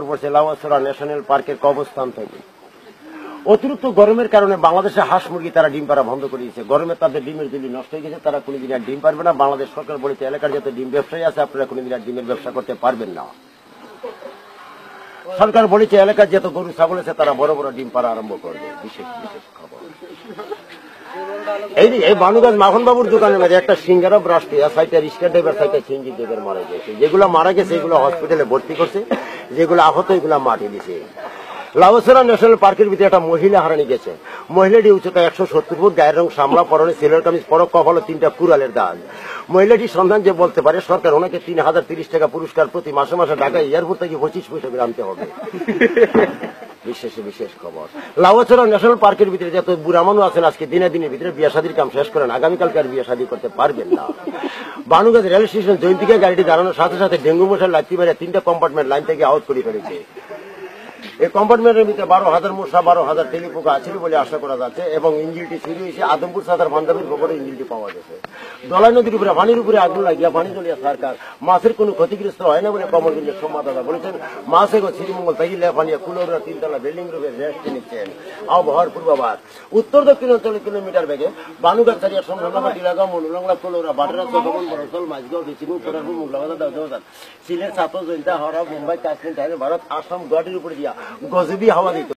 পড়ছে লাউয়াছড়া ন্যাশনাল পার্কের কবরস্থান থেকে। অতিরিক্ত গরমের কারণে বাংলাদেশে হাঁস মুরগি তারা ডিম পাড়া বন্ধ করে দিয়েছে। গরমে তাদের ডিমের জলি নষ্ট হয়ে গেছে, তারা কোনোদিন আর ডিম পারবে না। বাংলাদেশ সরকার বলেছে এলাকার যত ডিম ব্যবসায়ী আছে আপনারা কোনোদিন আর ডিমের ব্যবসা করতে পারবেন না। সরকার বলেছে এলাকার যত গরু ছাগল আছে তারা বড় বড় ডিম পাড়া আরম্ভ করবে। বিশেষ বিশেষ খবর এই বানুগাছ মাখন বাবুর দোকানের মধ্যে একটা সিঙ্গারা ব্রাস্ট সাইটে রিক্সা ড্রাইভার সাইটে সিএনজি ড্রাইভার মারা গেছে। যেগুলো মারা গেছে এগুলো হসপিটালে ভর্তি করছে, যেগুলো আহত এগুলো মাটি দিছে। লাউয়াছড়া ন্যাশনাল পার্কের ভিতরে একটা মহিলা হারানি গেছে। মহিলাটি উচ্চতা 170 ফুট, গায়ের রং সামলা, পরনে সিলের কামিজ, পরক কপালে 3টা কুড়ালের দাগ। মহিলাটির সন্ধান যে বলতে পারে সরকার ওনাকে 3030 টাকা পুরস্কার প্রতি মাসে মাসে ঢাকা এয়ারপোর্ট থেকে 25 পয়সা করে আনতে হবে। বিশেষে বিশেষ খবর, লাউয়াছড়া ন্যাশনাল পার্কের ভিতরে যত বুড়া মানুষ আছেন আজকে দিনের ভিতরে বিয়ে শাদীর কাম শেষ করেন, আগামীকালকে আর বিয়ে শাদী করতে পারবেন না। বানুগাছ রেল স্টেশন জয়ন্তিকা গাড়িটি দাঁড়ানোর সাথে সাথে ডেঙ্গু মশার লাঠি মেরে 3টা কম্পার্টমেন্ট লাইন থেকে আউট করে ফেলেছে। এই কম্পার্টমেন্টের ভিতরে 12,000 মশা 12,000 টেলিপোকা আছিল বলে আশা করা যাচ্ছে এবং ইঞ্জিনটি চুরি হয়েছে। আদমপুর সাদার বান্দাবির খবরে ইঞ্জিনটি পাওয়া গেছে। দলাই নদীর উপরে পানির উপরে আগুন লাগিয়া পানি জ্বলিয়া সরকার মাছের কোনো ক্ষতিগ্রস্ত হয় না বলে কমলগঞ্জের সংবাদদাতা বলেছেন। মাছ এগো শ্রীমঙ্গল থেকে লেফানিয়া কুলোরা 3তলা বিল্ডিং রূপে রেস্ট নিচ্ছেন। আবহাওয়ার পূর্বাভাস, উত্তর দক্ষিণ অঞ্চলে কিলোমিটার বেগে বানুগাছ চারিয়া সংখ্যা টিলাগাঁও মনুলংলা কোলোরা বাটরা চৌকমন বরসল মাঝগাঁও বেচিমু কোটারপুর মুগলাবাদা দাউদাবাদ সিলেট ছাত্র জয়ন্তা হাওড়া মুম্বাই কাশ্মীর ভারত আসাম গুয়াহাটির উপরে দিয়া গজবি হাওয়া দিত।